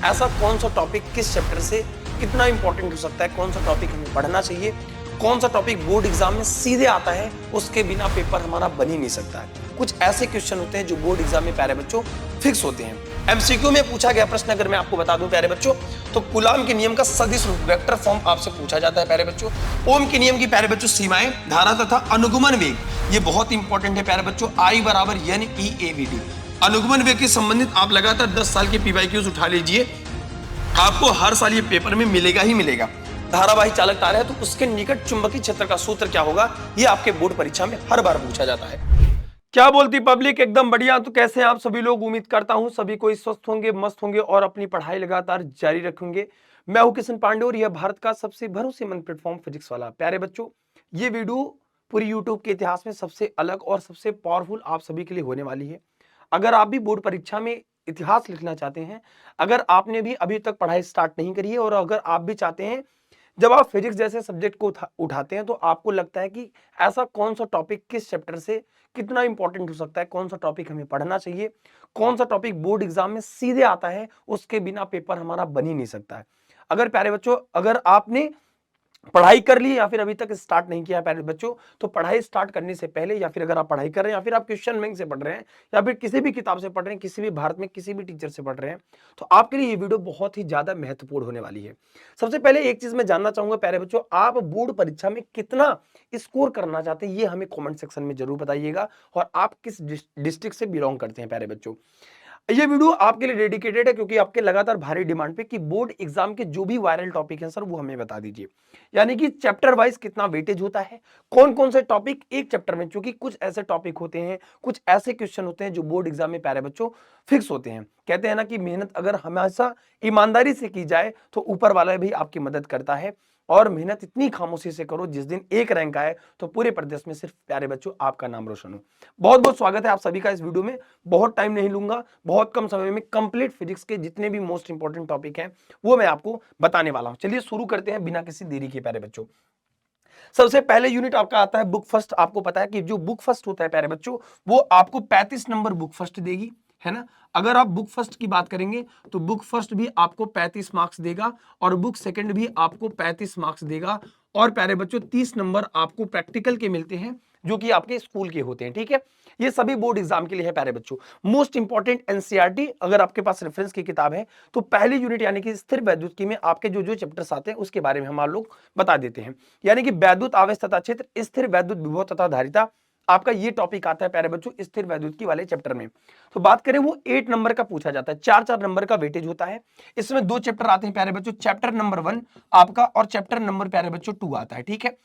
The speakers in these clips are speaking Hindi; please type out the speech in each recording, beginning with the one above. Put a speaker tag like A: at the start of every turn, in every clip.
A: ऐसा कौन सा टॉपिक किस चैप्टर से कितना इंपॉर्टेंट हो सकता है, कौन सा टॉपिक हमें पढ़ना चाहिए, कौन सा टॉपिक बोर्ड एग्जाम में सीधे आता है, उसके बिना पेपर हमारा बन ही नहीं सकता है। कुछ ऐसे क्वेश्चन होते हैं जो बोर्ड एग्जाम में प्यारे बच्चों फिक्स होते हैं। एमसीक्यू में पूछा गया प्रश्न अगर मैं आपको बता दूं प्यारे बच्चों, तो कूलाम के नियम का सदिश रूप वेक्टर फॉर्म आपसे पूछा जाता है प्यारे बच्चों। ओम के नियम की प्यारे बच्चों सीमाएं, धारा तथा अनुगमन वेग, ये बहुत इंपॉर्टेंट है प्यारे बच्चों। I बराबर NEAVD, अनुगमन वेग के संबंधित आप लगातार 10 साल के PYQs उठा लीजिए, आपको हर साल ये पेपर में मिलेगा ही मिलेगा। धारावाही चालक तार है तो उसके निकट चुंबकीय क्षेत्र का सूत्र क्या होगा, ये आपके बोर्ड परीक्षा में हर बार पूछा जाता है। क्या बोलती पब्लिक, एकदम बढ़िया। तो कैसे हैं आप सभी लोग, उम्मीद करता हूं सभी कोई स्वस्थ होंगे, मस्त होंगे और अपनी पढ़ाई लगातार जारी रखेंगे। मैं हूं किशन पांडे और यह भारत का सबसे भरोसेमंद प्लेटफॉर्म फिजिक्स वाला। प्यारे बच्चों, ये वीडियो पूरी यूट्यूब के इतिहास में सबसे अलग और सबसे पावरफुल आप सभी के लिए होने वाली है। अगर आप भी बोर्ड परीक्षा में इतिहास लिखना चाहते हैं, अगर आपने भी अभी तक पढ़ाई स्टार्ट नहीं करी है और अगर आप भी चाहते हैं जब आप फिजिक्स जैसे सब्जेक्ट को उठाते हैं तो आपको लगता है कि ऐसा कौन सा टॉपिक किस चैप्टर से कितना इंपॉर्टेंट हो सकता है, कौन सा टॉपिक हमें पढ़ना चाहिए, कौन सा टॉपिक बोर्ड एग्जाम में सीधे आता है, उसके बिना पेपर हमारा बन ही नहीं सकता है। अगर प्यारे बच्चों, अगर आपने पढ़ाई कर ली या फिर अभी तक स्टार्ट नहीं किया प्यारे बच्चों, तो पढ़ाई स्टार्ट करने से पहले या फिर अगर आप पढ़ाई कर रहे हैं या फिर आप क्वेश्चन बैंक से पढ़ रहे हैं या फिर किसी भी किताब से पढ़ रहे हैं, किसी भी भारत में किसी भी टीचर से पढ़ रहे हैं, तो आपके लिए ये वीडियो बहुत ही ज्यादा महत्वपूर्ण होने वाली है। सबसे पहले एक चीज मैं जानना चाहूंगा प्यारे बच्चों, आप बोर्ड परीक्षा में कितना स्कोर करना चाहते हैं ये हमें कॉमेंट सेक्शन में जरूर बताइएगा, और आप किस डिस्ट्रिक्ट से बिलोंग करते हैं प्यारे बच्चों। ये वीडियो आपके लिए डेडिकेटेड है क्योंकि आपके लगातार भारी डिमांड पे कि बोर्ड एग्जाम के जो भी वायरल टॉपिक हैं सर वो हमें बता दीजिए, यानी कि चैप्टर वाइज कितना वेटेज होता है, कौन कौन से टॉपिक एक चैप्टर में, क्योंकि कुछ ऐसे टॉपिक होते हैं, कुछ ऐसे क्वेश्चन होते हैं जो बोर्ड एग्जाम में प्यारे बच्चों फिक्स होते हैं। कहते हैं ना कि मेहनत अगर हमेशा ईमानदारी से की जाए तो ऊपर वाला भी आपकी मदद करता है, और मेहनत इतनी खामोशी से करो जिस दिन एक रैंक आए तो पूरे प्रदेश में सिर्फ प्यारे बच्चों आपका नाम रोशन हो। बहुत बहुत स्वागत है आप सभी का इस वीडियो में। बहुत टाइम नहीं लूंगा, बहुत कम समय में कंप्लीट फिजिक्स के जितने भी मोस्ट इंपॉर्टेंट टॉपिक हैं वो मैं आपको बताने वाला हूं। चलिए शुरू करते हैं बिना किसी देरी के प्यारे बच्चों। सबसे पहले यूनिट आपका आता है बुक फर्स्ट। आपको पता है कि जो बुक फर्स्ट होता है प्यारे बच्चों, वो आपको 35 नंबर बुक फर्स्ट देगी, है ना। अगर आप बुक फर्स्ट की बात करेंगे तो बुक फर्स्ट भी आपको 35 मार्क्स देगा और बुक सेकंड भी आपको 35 मार्क्स देगा, और प्यारे बच्चों 30 नंबर आपको प्रैक्टिकल के मिलते हैं जो कि आपके स्कूल के होते हैं, ठीक है। ये सभी बोर्ड एग्जाम के लिए है प्यारे बच्चों। मोस्ट इंपॉर्टेंट एनसीईआरटी, अगर आपके पास रेफरेंस की किताब है तो पहली यूनिट यानी कि स्थिर वैद्युत में आपके जो जो चैप्टर्स आते हैं उसके बारे में हम आप लोग बता देते हैं। यानी कि वैद्युत आवेश तथा क्षेत्र, स्थिर वैद्युत विभव तथा धारिता, आपका ये टॉपिक आता है प्यारे बच्चों स्थिर वैद्युत की वाले चैप्टर में। तो बात करें वो 8 नंबर का पूछा जाता है, 4-4 नंबर का वेटेज होता है। इसमें 2 चैप्टर आते हैं प्यारे बच्चों, चैप्टर नंबर 1 आपका और चैप्टर नंबर प्यारे बच्चों 2 आता है, ठीक है।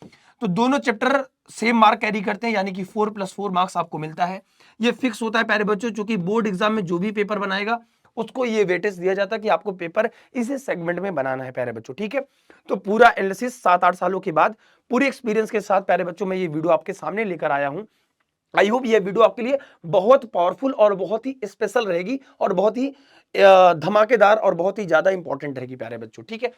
A: तो दोनों चैप्टर सेम मार्क कैरी करते हैं, यानी कि 4+4 मार्क्स आपको मिलता है। ये फिक्स होता है प्यारे बच्चों, चूंकि बोर्ड एग्जाम में जो भी पेपर बनाएगा उसको ये वेटेज दिया जाता है कि आपको पेपर इसी सेगमेंट में बनाना है प्यारे बच्चों, ठीक है। तो पूरा एनालिसिस 7-8 सालों के बाद पूरे एक्सपीरियंस के साथ प्यारे बच्चों मैं ये वीडियो आपके सामने लेकर आया हूं। आई होप ये वीडियो आपके लिए बहुत पावरफुल और बहुत ही स्पेशल रहेगी और बहुत ही धमाकेदार और बहुत ही ज्यादा इंपॉर्टेंट रहेगी प्यारे बच्चों, ठीक है।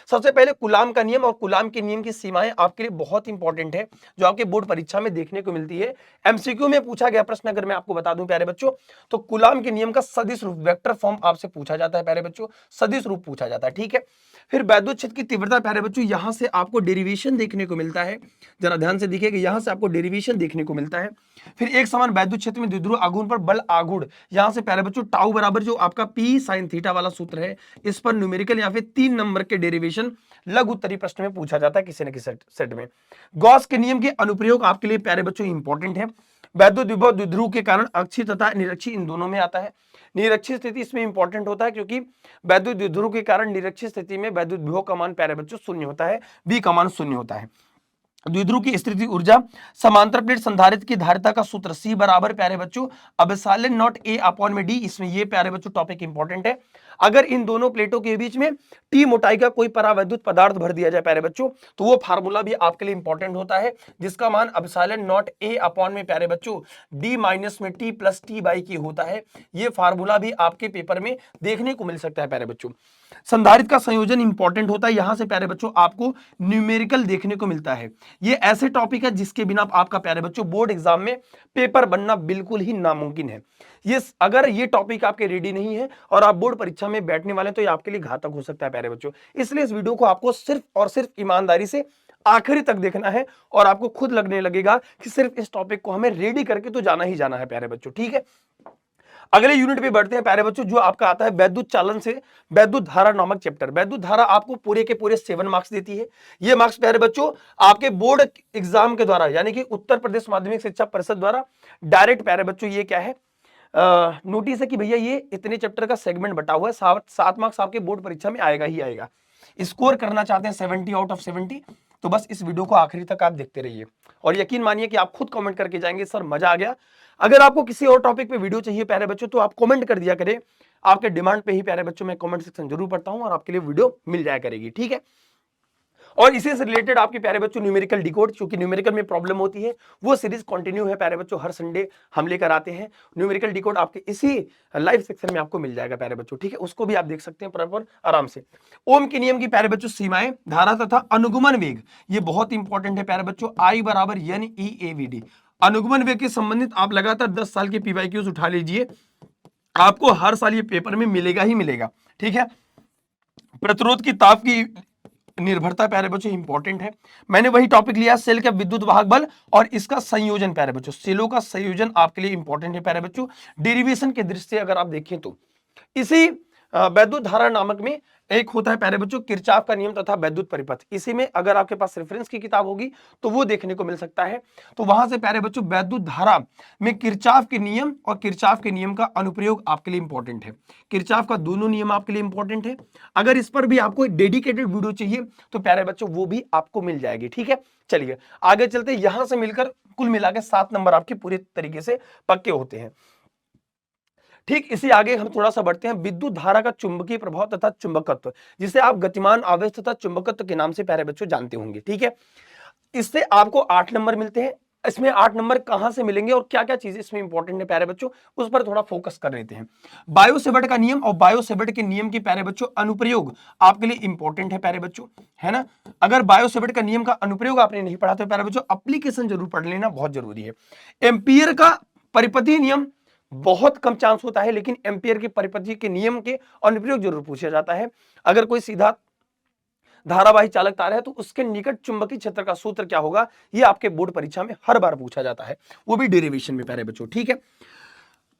A: सबसे पहले कूलाम का नियम और कूलाम के नियम की सीमाएं आपके लिए बहुत इंपॉर्टेंट है, जो आपके बोर्ड परीक्षा में देखने को मिलती है। एमसीक्यू में पूछा गया प्रश्न अगर मैं आपको बता दूं प्यारे बच्चों, तो कूलाम के नियम का सदिश रूप वेक्टर फॉर्म आपसे पूछा जाता है प्यारे बच्चों, सदिश रूप पूछा जाता है, ठीक है। फिर वैद्युत क्षेत्र की तीव्रता प्यारे बच्चों, यहां से आपको डेरिवेशन देखने को मिलता है, जरा ध्यान से देखिएगा, यहां से आपको डेरिवेशन देखने को मिलता है। फिर एक समान वैद्युत क्षेत्र में द्विध्रुव आघूर्ण पर बल आघूर्ण, यहां से प्यारे बच्चों टाउ बराबर जो आपका पी साइन थीटा वाला सूत्र है, इस पर न्यूमेरिकल या फिर 3 नंबर के डेरिवेशन लघु उत्तरीय प्रश्न में पूछा जाता है किसी न किसी सेट में। गॉस के नियम के अनुप्रयोग आपके लिए प्यारे बच्चों इंपॉर्टेंट है। वैद्युत विभव द्विध्रुव के कारण अक्षीय तथा निरक्षीय इन दोनों में आता है। निरक्षीय स्थिति इसमें इंपॉर्टेंट होता है क्योंकि वैद्युत द्विध्रुव के कारण निरक्षीय स्थिति में वैद्युत विभव का मान प्यारे बच्चों 0 होता है, बी का मान 0 होता है। द्विध्रुव की स्थिति ऊर्जा, समांतर प्लेट संधारित्र की धारिता का सूत्र C बराबर प्यारे बच्चों एप्सिलॉन नॉट A अपॉन में D। इसमें ये प्यारे बच्चों टॉपिक इंपॉर्टेंट है। अगर इन दोनों प्लेटों के बीच में T मोटाई का कोई परावैद्युत पदार्थ भर दिया जाए प्यारे बच्चों, तो वो फार्मूला भी आपके लिए इंपॉर्टेंट होता है, जिसका मान एप्सिलॉन नॉट A अपॉन में प्यारे बच्चों D माइनस में T प्लस T बाई की होता है। ये फार्मूला भी आपके पेपर में देखने को मिल सकता है प्यारे बच्चों। संधारित्र का संयोजन इंपॉर्टेंट होता है, यहां से प्यारे बच्चों आपको न्यूमेरिकल देखने को मिलता है। ये ऐसे टॉपिक है जिसके बिना आपका प्यारे बच्चों बोर्ड एग्जाम में पेपर बनना बिल्कुल ही नामुमकिन है। ये अगर ये टॉपिक आपके रेडी नहीं है और आप बोर्ड परीक्षा में बैठने वाले हैं तो ये आपके लिए घातक हो सकता है प्यारे बच्चों। इसलिए इस वीडियो को आपको सिर्फ और सिर्फ ईमानदारी से आखिरी तक देखना है और आपको खुद लगने लगेगा कि सिर्फ इस टॉपिक को हमें रेडी करके तो जाना ही जाना है प्यारे बच्चों, ठीक है। अगले यूनिट पे बढ़ते हैं प्यारे बच्चों, जो आपका आता है वैद्युत चालन से वैद्युत धारा नामक चैप्टर। वैद्युत धारा आपको पूरे के पूरे 7 मार्क्स देती है। ये मार्क्स प्यारे बच्चों आपके बोर्ड एग्जाम के द्वारा यानी कि उत्तर प्रदेश माध्यमिक शिक्षा परिषद द्वारा डायरेक्ट प्यारे बच्चों ये क्या है नोटिस है कि भैया ये इतने चैप्टर का सेगमेंट बटा हुआ है, 7 मार्क्स आपके बोर्ड परीक्षा में आएगा ही आएगा। स्कोर करना चाहते हैं 70 आउट ऑफ 70 तो बस इस वीडियो को आखिरी तक आप देखते रहिए और यकीन मानिए कि आप खुद कमेंट करके जाएंगे सर मजा आ गया। अगर आपको किसी और टॉपिक पे वीडियो चाहिए प्यारे बच्चों तो आप कमेंट कर दिया करें, आपके डिमांड पे ही प्यारे बच्चों मैं कमेंट सेक्शन जरूर पढ़ता हूं और आपके लिए वीडियो मिल जाया करेगी, ठीक है। और इसी से रिलेटेड आपके प्यारे बच्चों न्यूमेरिकल डिकोड, क्योंकि न्यूमेरिकल में प्रॉब्लम होती है वो सीरीज कंटिन्यू है प्यारे बच्चों, हर संडे हम लेकर आते हैं। न्यूमेरिकल डिकोड आपके इसी लाइव सेक्शन में आपको मिल जाएगा प्यारे बच्चों, ठीक है। उसको भी आप देख सकते हैं प्रॉपर आराम से। ओम के नियम की प्यारे बच्चों सीमाएं, धारा तथा अनुगमन वेग, ये बहुत इंपॉर्टेंट है प्यारे बच्चों। I बराबर NEAVD, अनुगमन वेग के संबंधित आप लगातार 10 साल के PYQs उठा लीजिए, आपको हर साल ये पेपर में मिलेगा ही मिलेगा, ठीक है। प्रतिरोध की ताप की निर्भरता प्यारे बच्चों इंपॉर्टेंट है। मैंने वही टॉपिक लिया सेल का विद्युत वाहक बल और इसका संयोजन प्यारे बच्चों, सेलों का संयोजन आपके लिए इंपॉर्टेंट है प्यारे बच्चों। डेरिवेशन के दृष्टि से अगर आप देखें तो इसी वैद्युत धारा नामक में एक होता है प्यारे बच्चों किरचॉफ का नियम तथा वैद्युत परिपथ। इसी में अगर आपके पास रेफरेंस की किताब होगी तो वो देखने को मिल सकता है। तो वहां से प्यारे बच्चों वैद्युत धारा में किरचॉफ के नियम और किरचॉफ के नियम का अनुप्रयोग आपके लिए इंपॉर्टेंट है। किरचॉफ का दोनों नियम आपके लिए इंपॉर्टेंट है। अगर इस पर भी आपको डेडिकेटेड वीडियो चाहिए तो प्यारे बच्चों वो भी आपको मिल जाएगी, ठीक है। चलिए आगे चलते, यहां से मिलकर कुल मिला के 7 नंबर आपके पूरे तरीके से पक्के होते हैं। ठीक इसी आगे हम थोड़ा सा बढ़ते हैं, विद्युत धारा का चुंबकीय प्रभाव तथा चुंबकत्व, जिसे आप गतिमान आवेश तथा चुंबकत्व के नाम से प्यारे बच्चों जानते होंगे, ठीक है। इससे आपको 8 नंबर मिलते हैं। इसमें 8 नंबर कहां से मिलेंगे और क्या क्या चीजें इसमें इंपॉर्टेंट है प्यारे बच्चों, उस पर थोड़ा फोकस कर लेते हैं। बायो-सेवर्ट का नियम और बायो-सेवर्ट के नियम के प्यारे बच्चों अनुप्रयोग आपके लिए इंपॉर्टेंट है प्यारे बच्चों, है ना। अगर बायो-सेवर्ट का नियम का अनुप्रयोग आपने नहीं पढ़ा तो प्यारे बच्चों एप्लीकेशन जरूर पढ़ लेना, बहुत जरूरी है। एम्पियर का परिपथीय नियम बहुत कम चांस होता है, लेकिन एम्पियर के परिपथीय के नियम के अनुप्रयोग जरूर पूछा जाता है। अगर कोई सीधा धारावाही चालक तार है तो उसके निकट चुंबकीय क्षेत्र का सूत्र क्या होगा, ये आपके बोर्ड परीक्षा में हर बार पूछा जाता है, वो भी डेरिवेशन में प्यारे बच्चों, ठीक है।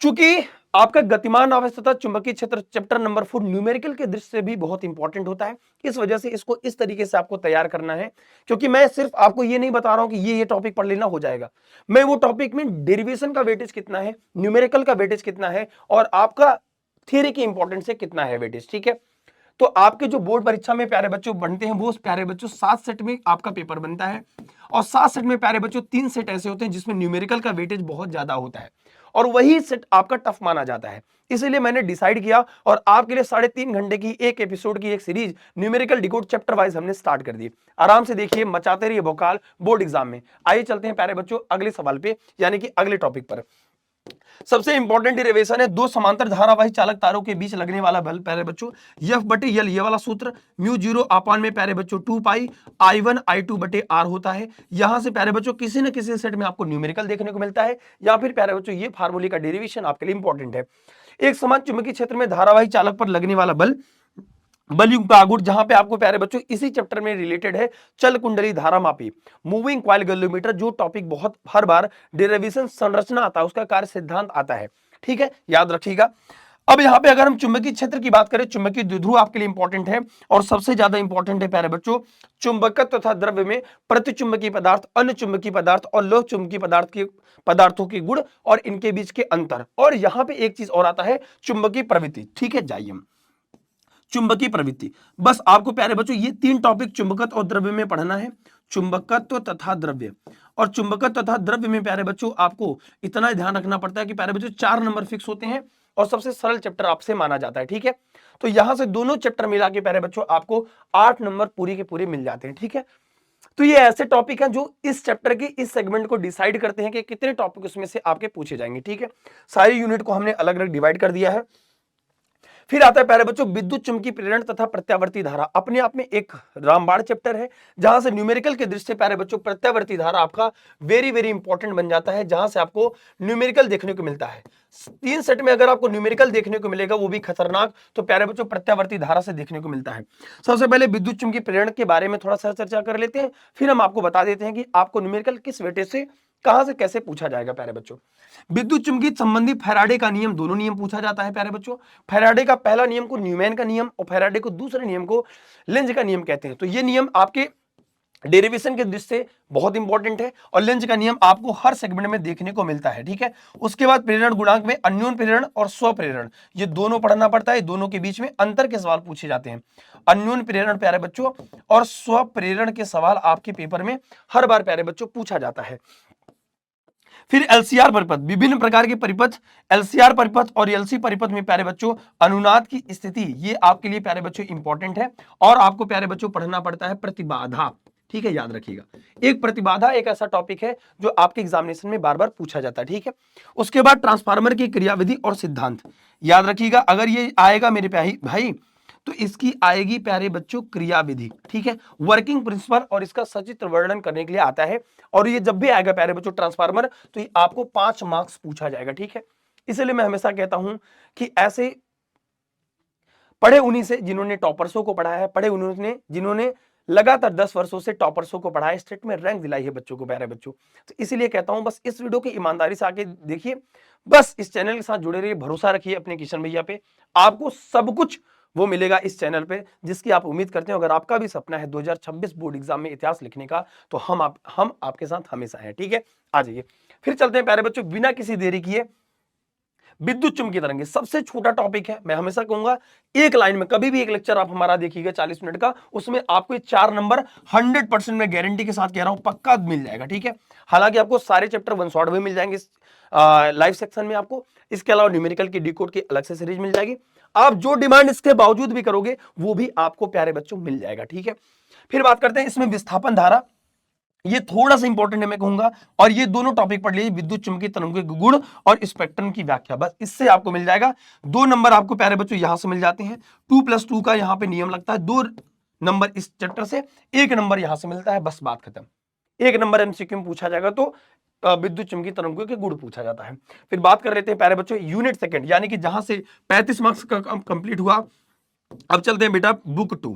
A: चूंकि आपका गतिमान आवेश तथा चुंबकीय क्षेत्र चैप्टर नंबर 4 न्यूमेरिकल के दृष्टि से भी बहुत इंपॉर्टेंट होता है, इस वजह से इसको इस तरीके से आपको तैयार करना है। क्योंकि मैं सिर्फ आपको ये नहीं बता रहा हूं कि ये टॉपिक पढ़ लेना हो जाएगा, मैं वो टॉपिक में डेरिवेशन का वेटेज कितना है, न्यूमेरिकल का वेटेज कितना है और आपका थियरी की इंपॉर्टेंस से कितना है वेटेज, ठीक है। तो आपके जो बोर्ड परीक्षा में प्यारे बच्चों बनते हैं वो प्यारे बच्चों 7 सेट में आपका पेपर बनता है और 7 सेट में प्यारे बच्चों 3 सेट ऐसे होते हैं जिसमें न्यूमेरिकल का वेटेज बहुत ज्यादा होता है और वही सेट आपका टफ माना जाता है। इसीलिए मैंने डिसाइड किया और आपके लिए 3.5 घंटे की एक एपिसोड की एक series numerical decode chapter wise हमने स्टार्ट कर दी। आराम से देखिए, मचाते रहिए भोकाल बोर्ड एग्जाम में। आइए चलते हैं प्यारे बच्चों अगले सवाल पे, यानी कि अगले टॉपिक पर। सबसे इंपॉर्टेंट डेरिवेशन है दो समांतर धारावाही चालक तारों के बीच लगने वाला बल प्यारे बच्चों F बटे L, ये वाला सूत्र म्यू 0 अपान में प्यारे बच्चों 2 पाई I1 I2 बटे R होता है। यहां से प्यारे बच्चों किसी न किसी सेट में आपको न्यूमेरिकल देखने को मिलता है या फिर प्यारे बच्चों ये फार्मूले का डेरिवेशन आपके लिए इंपॉर्टेंट है। एक समान चुंबकीय क्षेत्र में धारावाही चालक पर लगने वाला बल बलयुक्त आघूर्ण, जहां पे आपको प्यारे बच्चों इसी चैप्टर में रिलेटेड है चल कुंडली धारा मापी, मूविंग कॉइल गैल्वेनोमीटर, जो टॉपिक बहुत हर बार डेरिवेशन संरचना आता है, उसका कार्य सिद्धांत आता है, ठीक है, याद रखिएगा। अब यहाँ पे अगर हम चुंबकीय क्षेत्र की बात करें, चुंबकीय द्विध्रुव आपके लिए इंपॉर्टेंट है और सबसे ज्यादा इंपॉर्टेंट है प्यारे बच्चों चुंबकत्व तथा द्रव्य में प्रतिचुंबकीय पदार्थ, अन्य चुंबकीय पदार्थ और लोह चुंबकीय पदार्थों के गुण और इनके बीच के अंतर। और यहाँ पे एक चीज और आता है चुंबकीय प्रवृत्ति, ठीक है। जाइए हम चुंबकीय प्रवृत्ति, बस आपको प्यारे बच्चों ये 3 टॉपिक चुंबकत्व और द्रव्य में पढ़ना है, चुंबकत्व तथा द्रव्य। और चुंबकत्व तथा द्रव्य में प्यारे बच्चों आपको इतना ध्यान रखना पड़ता है कि प्यारे बच्चों 4 नंबर फिक्स होते हैं और सबसे सरल चैप्टर आपसे माना जाता है, ठीक है। तो यहां से दोनों चैप्टर मिला के प्यारे बच्चों आपको 8 नंबर पूरी के पूरे मिल जाते हैं, ठीक है। तो ये ऐसे टॉपिक हैं जो इस चैप्टर के इस सेगमेंट को डिसाइड करते हैं कि कितने टॉपिक उसमें से आपके पूछे जाएंगे, ठीक है। सारी यूनिट को हमने अलग अलग डिवाइड कर दिया है। फिर आता है प्यारे बच्चों विद्युत चुंबकीय प्रेरण तथा प्रत्यावर्ती धारा। अपने आप में एक रामबाण चैप्टर है, जहां से न्यूमेरिकल के दृष्टि से प्यारे बच्चों प्रत्यावर्ती धारा आपका वेरी वेरी इंपॉर्टेंट बन जाता है, जहां से आपको न्यूमेरिकल देखने को मिलता है। 3 सेट में अगर आपको न्यूमेरिकल देखने को मिलेगा, वो भी खतरनाक, तो प्यारे बच्चों प्रत्यावर्ती धारा से देखने को मिलता है। सबसे पहले विद्युत चुंबकीय प्रेरण के बारे में थोड़ा सा चर्चा कर लेते हैं, फिर हम आपको बता देते हैं कि आपको न्यूमेरिकल किस वेटेज से कहां से कैसे पूछा जाएगा। प्यारे बच्चों, विद्युत चुंबकीय संबंधी फैराडे का नियम, दोनों नियम पूछा जाता है प्यारे बच्चों। फैराडे का पहला नियम को न्यूमैन का नियम और फैराडे को दूसरे नियम को लेंज का नियम कहते हैं। तो ये नियम आपके डेरिवेशन के दृष्टि से बहुत इंपॉर्टेंट है, और लेंज का नियम आपको हर सेगमेंट में देखने को मिलता है, ठीक है। उसके बाद प्रेरण गुणांक में अन्योन प्रेरण और स्वप्रेरण, ये दोनों पढ़ना पड़ता है। दोनों के बीच में अंतर के सवाल पूछे जाते हैं। अन्योन प्रेरण प्यारे बच्चों और स्वप्रेरण के सवाल आपके पेपर में हर बार प्यारे बच्चों पूछा जाता है। फिर एलसीआर परिपथ, विभिन्न प्रकार के परिपथ, एलसीआर परिपथ और एलसी परिपथ में प्यारे बच्चों अनुनाद की स्थिति, ये आपके लिए प्यारे बच्चों इंपॉर्टेंट है। और आपको प्यारे बच्चों पढ़ना पड़ता है प्रतिबाधा, ठीक है, याद रखिएगा। एक प्रतिबाधा एक ऐसा टॉपिक है जो आपके एग्जामिनेशन में बार बार पूछा जाता है, ठीक है। उसके बाद ट्रांसफार्मर की क्रियाविधि और सिद्धांत, याद रखिएगा। अगर ये आएगा मेरे भाई तो इसकी आएगी प्यारे बच्चों क्रियाविधि, ठीक है, वर्किंग प्रिंसिपल, और इसका सचित्र वर्णन करने के लिए आता है। और ये जब भी आएगा प्यारे बच्चों ट्रांसफार्मर, तो ये आपको 5 मार्क्स पूछा जाएगा, ठीक है। इसलिए मैं हमेशा कहता हूं कि ऐसे पढ़े उन्हीं से जिन्होंने टॉपर्सों को पढ़ा है, पढ़े उन्होंने जिन्होंने लगातार 10 वर्षों से टॉपर्सों को पढ़ा है, स्टेट में रैंक दिलाई है बच्चों को, प्यारे बच्चों। तो इसीलिए कहता हूं बस इस वीडियो की ईमानदारी से आके देखिए, बस इस चैनल के साथ जुड़े रहिए, भरोसा रखिए अपने किशन भैया पे, आपको सब कुछ वो मिलेगा इस चैनल पे जिसकी आप उम्मीद करते हो। अगर आपका भी सपना है 2026 बोर्ड एग्जाम में इतिहास लिखने का, तो हम आपके साथ हमेशा हैं, ठीक है। आ जाइए, फिर चलते हैं प्यारे बच्चों बिना किसी देरी किए। विद्युत चुंबकीय तरंगे सबसे छोटा टॉपिक है, मैं हमेशा कहूंगा एक लाइन में कभी भी एक लेक्चर आप हमारा देखिएगा 40 मिनट का, उसमें आपको 4 नंबर 100% में गारंटी के साथ कह रहा हूं पक्का मिल जाएगा, ठीक है। हालांकि आपको सारे चैप्टर 1 शॉट में मिल जाएंगे लाइव सेक्शन में आपको, इसके अलावा न्यूमेरिकल की डिकोड की अलग से सीरीज मिल जाएगी। आप जो डिमांड इसके बावजूद भी करोगे वो भी आपको प्यारे बच्चों मिल जाएगा, ठीक है। फिर बात करते हैं इसमें विस्थापन धारा, ये थोड़ा सा इंपॉर्टेंट है मैं कहूंगा, और ये दोनों टॉपिक पढ़ लीजिए, विद्युत चुंबकीय तरंगों के गुण और स्पेक्ट्रम की व्याख्या, बस इससे आपको मिल जाएगा। 2 नंबर आपको प्यारे बच्चों यहां से मिल जाते हैं, 2+2 का यहां पे नियम लगता है, 2 नंबर इस चैप्टर से, 1 नंबर यहां से मिलता है, बस बात खत्म। 1 नंबर एमसीक्यू में पूछा जाएगा तो विद्युत चुंबकीय तरंगों के गुण पूछा जाता है। फिर बात कर लेते हैं प्यारे बच्चों यूनिट सेकंड, यानी कि जहां से 35 मार्क्स का कंप्लीट हुआ। अब चलते हैं बेटा बुक 2,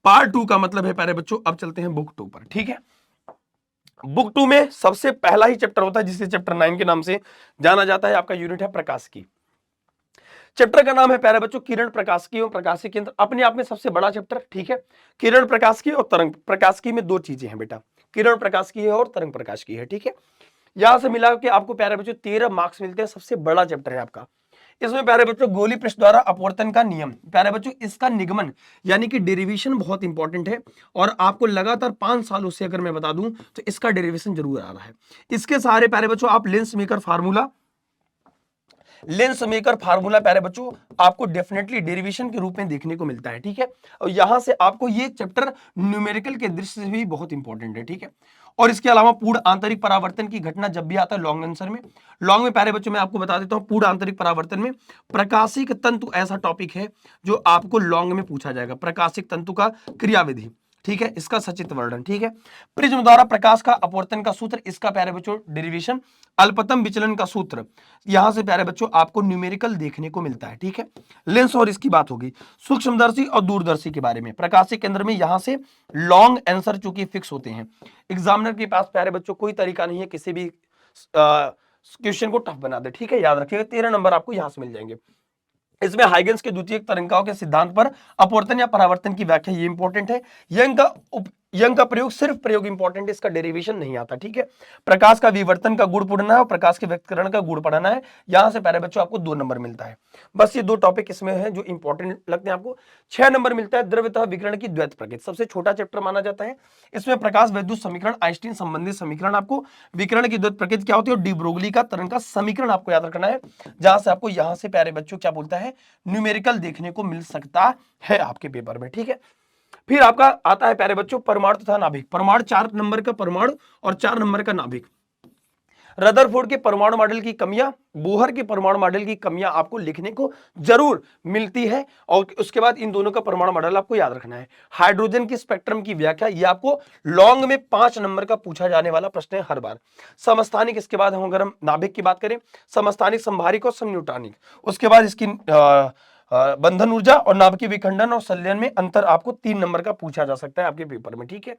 A: पार्ट 2 का मतलब है प्यारे बच्चों, अब चलते हैं बुक 2 पर, ठीक है। बुक 2 में सबसे पहला ही चैप्टर होता है जिसे चैप्टर 9 के नाम से जाना जाता है, आपका यूनिट है प्रकाशिकी। चैप्टर का नाम है प्यारे बच्चों किरण प्रकाशिकी और प्रकाशिकी केंद्र, अपने आप में सबसे बड़ा चैप्टर, ठीक है। किरण प्रकाशिकी और तरंग प्रकाशिकी में 2 चीजें हैं बेटा, किरण प्रकाशिकी है और तरंग प्रकाशिकी है, ठीक है। यहां से मिला के आपको प्यारे बच्चों 13 मार्क्स मिलते हैं, सबसे बड़ा चैप्टर है आपका। इसमें प्यारे बच्चों गोली पृष्ठ द्वारा अपवर्तन का नियम, प्यारे बच्चों इसका निगमन यानी कि डेरिवेशन बहुत इंपॉर्टेंट है, और आपको लगातार 5 सालों से अगर मैं बता दूं तो इसका डेरिवेशन जरूर आ रहा है। इसके सहारे प्यारे बच्चों आप लेंस मेकर फार्मूला प्यारे बच्चों आपको डेफिनेटली डेरिवेशन के रूप में देखने को मिलता है, ठीक है। और यहां से आपको ये चैप्टर न्यूमेरिकल के दृष्टि से भी बहुत इंपॉर्टेंट है, ठीक है। और इसके अलावा पूर्ण आंतरिक परावर्तन की घटना जब भी आता है लॉन्ग आंसर में, लॉन्ग में प्यारे बच्चों मैं आपको बता देता हूं, पूर्ण आंतरिक परावर्तन में प्रकाशिक तंतु ऐसा टॉपिक है जो आपको लॉन्ग में पूछा जाएगा, प्रकाशिक तंतु का क्रियाविधि, ठीक है, इसका सचित्र वर्णन, ठीक है। प्रिज्म द्वारा प्रकाश का अपवर्तन का सूत्र, इसका प्यारे बच्चों डेरिवेशन, अल्पतम विचलन का सूत्र, यहां से प्यारे बच्चों आपको न्यूमेरिकल देखने को मिलता है, ठीक है। लेंस और इसकी बात होगी, सूक्ष्मदर्शी और दूरदर्शी के बारे में, प्रकाशिक केंद्र में यहां से लॉन्ग आंसर चूंकि फिक्स होते हैं, एग्जामिनर के पास प्यारे बच्चों कोई तरीका नहीं है किसी भी क्वेश्चन को टफ बना दे, ठीक है, याद रखिएगा 13 नंबर आपको यहां से मिल जाएंगे। इसमें हाइगेंस के द्वितीयक तरंगिकाओं के सिद्धांत पर अपवर्तन या परावर्तन की व्याख्या, ये इंपॉर्टेंट है। यंग का प्रयोग सिर्फ प्रयोग इंपॉर्टेंट है, इसका डेरिवेशन नहीं आता, ठीक है। प्रकाश का विवर्तन का गुण पढ़ना है और प्रकाश के व्यक्तकरण का गुण पढ़ना है, यहां से प्यारे बच्चों आपको 2 नंबर मिलता है। बस ये 2 टॉपिक इसमें है जो इंपॉर्टेंट लगते हैं आपको। 6 नंबर मिलता है द्रव्यतः विकिरण की द्वैत प्रकृति, सबसे छोटा चैप्टर माना जाता है। इसमें प्रकाश वैद्युत समीकरण, आइंस्टीन संबंधित समीकरण, आपको विकिरण की द्वैत प्रकृति क्या होती है और डी ब्रोगली का तरंग का समीकरण आपको याद रखना है, जहां से आपको यहां से प्यारे बच्चों क्या बोलता है न्यूमेरिकल देखने को मिल सकता है आपके पेपर में, ठीक है। फिर आपका आता है प्यारे बच्चों परमाणु तथा नाभिक, परमाणु 4 नंबर का परमाणु और 4 नंबर का नाभिक। रदरफोर्ड के परमाणु मॉडल की कमियां, बोहर के परमाणु मॉडल की कमियां आपको लिखने को जरूर मिलती है और उसके बाद इन दोनों का परमाणु मॉडल आपको याद रखना है। हाइड्रोजन की स्पेक्ट्रम की व्याख्या, ये आपको लॉन्ग में 5 नंबर का पूछा जाने वाला प्रश्न है हर बार। समस्थानिक, इसके बाद हम अगर हम नाभिक की बात करें, समस्थानिक, संभारिक और समन्यूट्रॉनिक। उसके बाद इसकी बंधन ऊर्जा और नाभिकीय विखंडन और संलयन में अंतर आपको 3 नंबर का पूछा जा सकता है आपके पेपर में, ठीक है।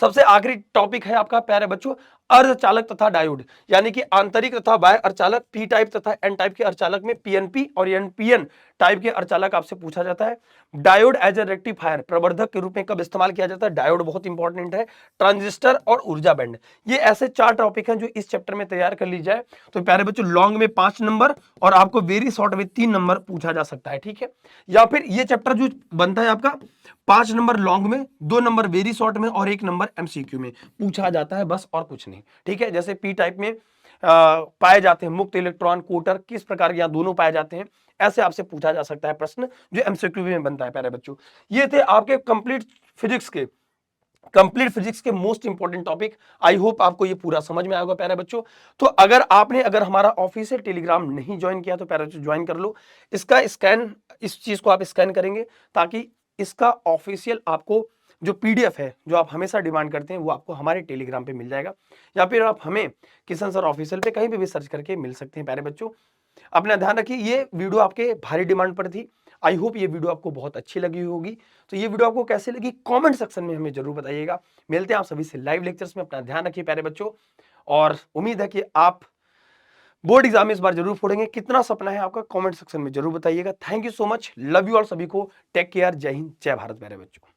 A: सबसे आखिरी टॉपिक है आपका प्यारे बच्चों, अर्धचालक तथा डायोड, यानी कि आंतरिक तथा बाह्य अर्धचालक, पी टाइप तथा एन टाइप के अर्धचालक में पीएनपी और एनपीएन टाइप के अर्धचालक आपसे पूछा जाता है। डायोड एज ए रेक्टिफायर, प्रवर्धक के रूप में कब इस्तेमाल किया जाता है, डायोड बहुत इंपॉर्टेंट है। ट्रांजिस्टर और ऊर्जा बैंड, ये ऐसे 4 टॉपिक हैं जो इस चैप्टर में तैयार कर ली जाए तो प्यारे बच्चों लॉन्ग में 5 नंबर और आपको वेरी शॉर्ट में 3 नंबर पूछा जा सकता है, ठीक है। या फिर ये चैप्टर जो बनता है आपका 5 नंबर लॉन्ग में, 2 नंबर वेरी शॉर्ट में और 1 नंबर एमसीक्यू में पूछा जाता है, बस और कुछ नहीं, ठीक है। जैसे पी टाइप में पाए जाते हैं मुक्त इलेक्ट्रॉन, कोटर, किस प्रकार के यहाँ दोनों पाए जाते हैं, ऐसे आपसे पूछा जा सकता है प्रश्न जो एमसीक्यू में बनता है प्यारे बच्चों। ये थे आपके कंप्लीट फिजिक्स के most important topic. I hope आपको ये पूरा समझ में आएगा प्यारे बच्चों। तो अगर हमारा ऑफिशियल टेलीग्राम नहीं ज्वाइन किया तो प्यारे बच्चों ज्वाइन कर लो। इसका स्कैन, इस चीज को आप स्कैन करेंगे ताकि इसका ऑफिशियल आपको जो पीडीएफ है जो आप हमेशा डिमांड करते हैं वो आपको हमारे टेलीग्राम पे मिल जाएगा, या फिर आप हमें किशन सर ऑफिशियल पे कहीं भी सर्च करके मिल सकते हैं प्यारे बच्चों। अपना ध्यान रखिए, ये वीडियो आपके भारी डिमांड पर थी। आई होप ये वीडियो आपको बहुत अच्छी लगी होगी। तो ये वीडियो आपको कैसे लगी कमेंट सेक्शन में हमें जरूर बताइएगा। मिलते हैं आप सभी से लाइव लेक्चर्स में। अपना ध्यान रखिए प्यारे बच्चों और उम्मीद है कि आप बोर्ड एग्जाम में इस बार जरूर फोड़ेंगे। कितना सपना है आपका कमेंट सेक्शन में जरूर बताइएगा। Thank you so much, love you all सभी को, टेक केयर, जय हिंद, जय भारत प्यारे बच्चों।